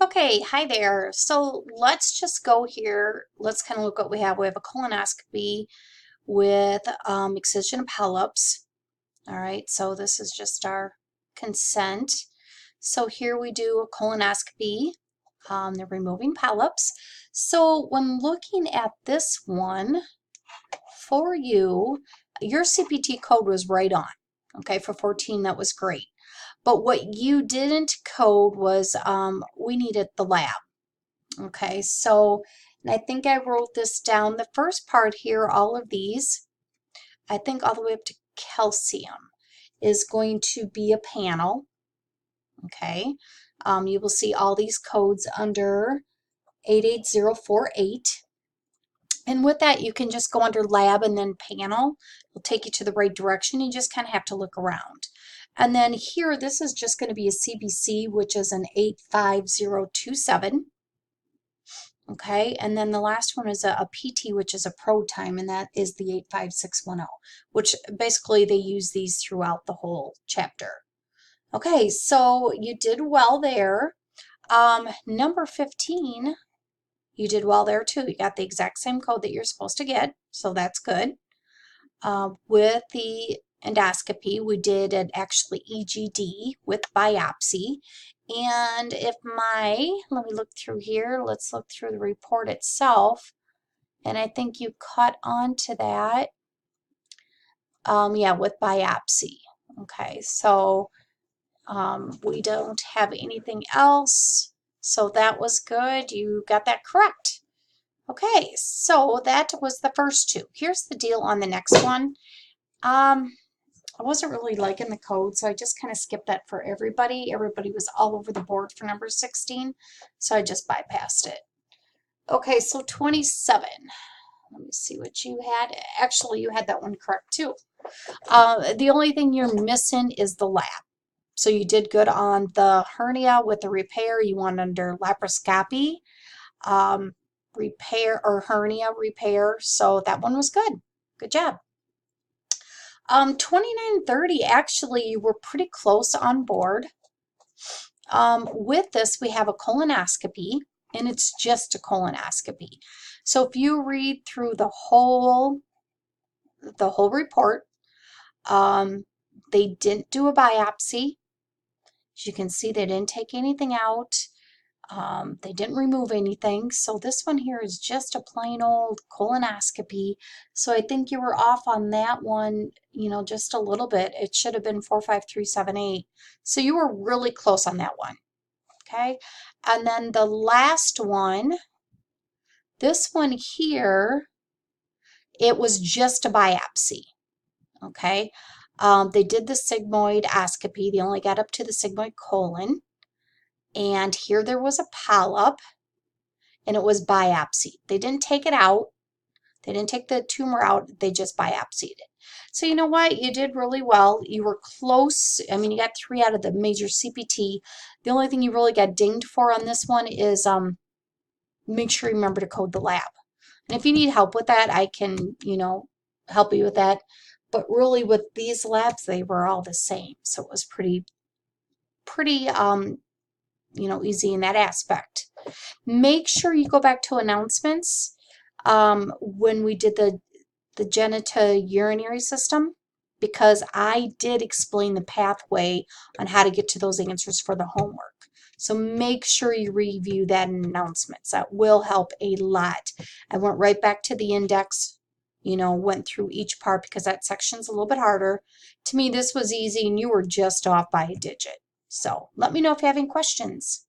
Okay, hi there. So let's just go here. Let's kind of look what we have. We have a colonoscopy with excision polyps. All right, so this is just our consent. So here we do a colonoscopy. They're removing polyps. So when looking at this one for you, your CPT code was right on. Okay, for 14, that was great. But what you didn't code was we needed the lab. Okay, so, and I think I wrote this down. The first part here, all of these, I think all the way up to calcium, is going to be a panel. Okay, you will see all these codes under 88048. And with that, you can just go under lab and then panel. It'll take you to the right direction. You just kind of have to look around. And then here, this is just going to be a CBC, which is an 85027. Okay, and then the last one is a PT, which is a pro time, and that is the 85610, which basically they use these throughout the whole chapter. Okay, so you did well there. Number 15, you did well there too. You got the exact same code that you're supposed to get, so that's good. With the endoscopy, we did an actually EGD with biopsy. And if let me look through here, let's look through the report itself. And I think you caught on to that. Yeah, with biopsy. Okay, so we don't have anything else. So that was good. You got that correct. Okay, so that was the first two. Here's the deal on the next one. I wasn't really liking the code, so I just kind of skipped that for everybody. Everybody was all over the board for number 16, so I just bypassed it. Okay, so 27. Let me see what you had. Actually, you had that one correct too. The only thing you're missing is the lab. So you did good on the hernia with the repair. You want under laparoscopy, repair or hernia repair. So that one was good. Good job. 2930, actually, you were pretty close on board. With this, we have a colonoscopy, and it's just a colonoscopy. So if you read through the whole report, they didn't do a biopsy. As you can see, they didn't take anything out. They didn't remove anything. So this one here is just a plain old colonoscopy. So I think you were off on that one, just a little bit. It should have been 45378. So you were really close on that one. Okay. And then the last one, this one here, it was just a biopsy. Okay. They did the sigmoidoscopy. They only got up to the sigmoid colon. And here there was a polyp, and it was biopsied. They didn't take it out. They didn't take the tumor out. They just biopsied it. So you know what? You did really well. You were close. I mean, you got 3 out of the major CPT. The only thing you really got dinged for on this one is make sure you remember to code the lab. And if you need help with that, I can, help you with that. But really with these labs, they were all the same. So it was pretty easy in that aspect. Make sure you go back to announcements when we did the genitourinary system, because I did explain the pathway on how to get to those answers for the homework. So make sure you review that in announcements. That will help a lot. I went right back to the index, went through each part because that section's a little bit harder. To me, this was easy, and you were just off by a digit. So let me know if you have any questions.